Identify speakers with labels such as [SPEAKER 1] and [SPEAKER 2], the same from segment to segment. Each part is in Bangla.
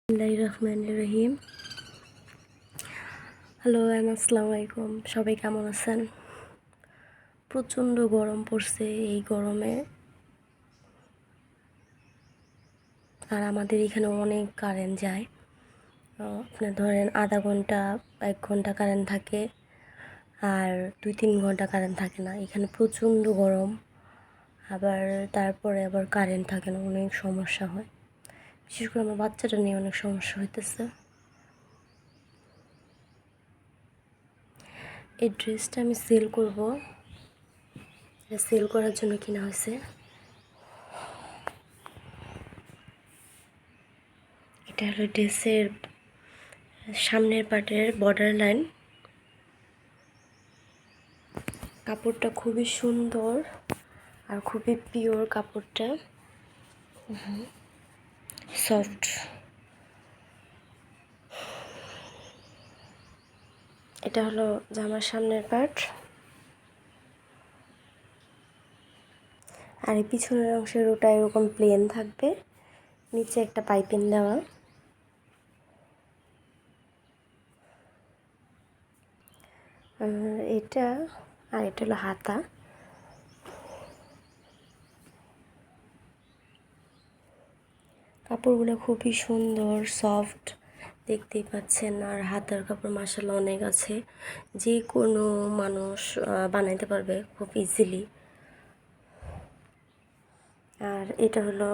[SPEAKER 1] রহিম। হ্যালো আসসালামু আলাইকুম, সবাই কেমন আছেন? প্রচণ্ড গরম পড়ছে এই গরমে, আর আমাদের এখানে অনেক কারেন্ট যায়। আপনার ধরেন আধা ঘন্টা 1 ঘন্টা কারেন্ট থাকে, আর 2-3 ঘন্টা কারেন্ট থাকে না। এখানে প্রচণ্ড গরম, আবার তারপরে আবার কারেন্ট থাকে না, অনেক সমস্যা হয়। বিশেষ করে আমার বাচ্চাটা নিয়ে অনেক সমস্যা হইতেছে। এই ড্রেসটা আমি সেল করব, সেল করার জন্য কিনা হয়েছে। এটা হলো ড্রেসের সামনের পার্টের বর্ডার লাইন। কাপড়টা খুবই সুন্দর আর খুবই পিওর কাপড়টা, সফট। এটা হলো জামার সামনের পার্ট, আর এই পিছনের অংশের ওটা এরকম প্লেন থাকবে, নিচে একটা পাইপিং দেওয়া। এটা হলো হাতা। কাপড়গুলো খুবই সুন্দর, সফট, দেখতেই পাচ্ছেন। আর হাতার কাপড় মাশাআল্লাহ অনেক আছে, যে কোনো মানুষ বানাইতে পারবে খুব ইজিলি। আর এটা হলো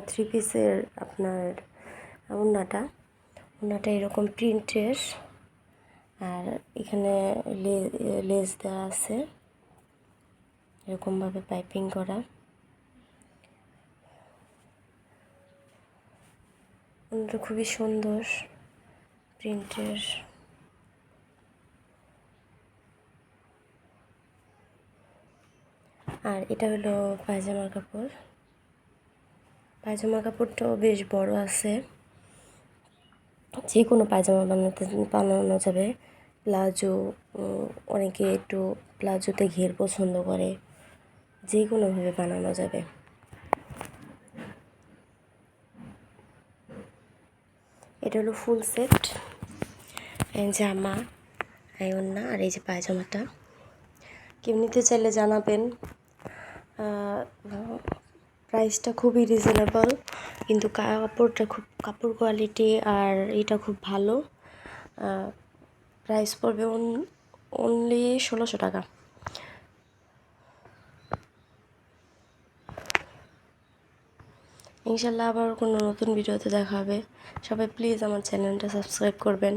[SPEAKER 1] থ্রি পিসের আপনার ওড়নাটা এরকম প্রিন্টের, আর এখানে লেস দেওয়া আছে এরকমভাবে পাইপিং করা। ওড়নাটা খুবই সুন্দর প্রিন্টের। আর এটা হলো পায়জামার কাপড়। পায়জামার কাপড়টাও বেশ বড় আছে, যে কোনো পায়জামা বানানো যাবে। প্লাজো, অনেকে একটু প্লাজোতে ঘের পছন্দ করে, যে কোনোভাবে বানানো যাবে। এটা হলো ফুল সেট, জামা, ওড়না, আর এই যে পায়জামাটা। কেউ নিতে চাইলে জানাবেন। প্রাইসটা খুবই রিজনেবল, কিন্তু কাপড় কোয়ালিটি আর এটা খুব ভালো। প্রাইস পড়বে অনলি 1600 টাকা। ইনশাল্লাহ আবার কোনো নতুন ভিডিওতে দেখা হবে। সবাই প্লিজ আমার চ্যানেলটা সাবস্ক্রাইব করবেন,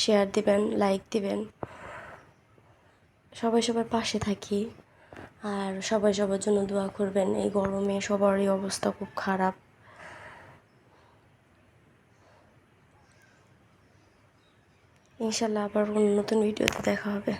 [SPEAKER 1] শেয়ার দিবেন, লাইক দিবেন। সবার পাশে থাকি, আর সবার জন্য দোয়া করবেন। এই গরমে সবারই অবস্থা খুব খারাপ। ইনশাল্লাহ আবার কোনো নতুন ভিডিওতে দেখা হবে।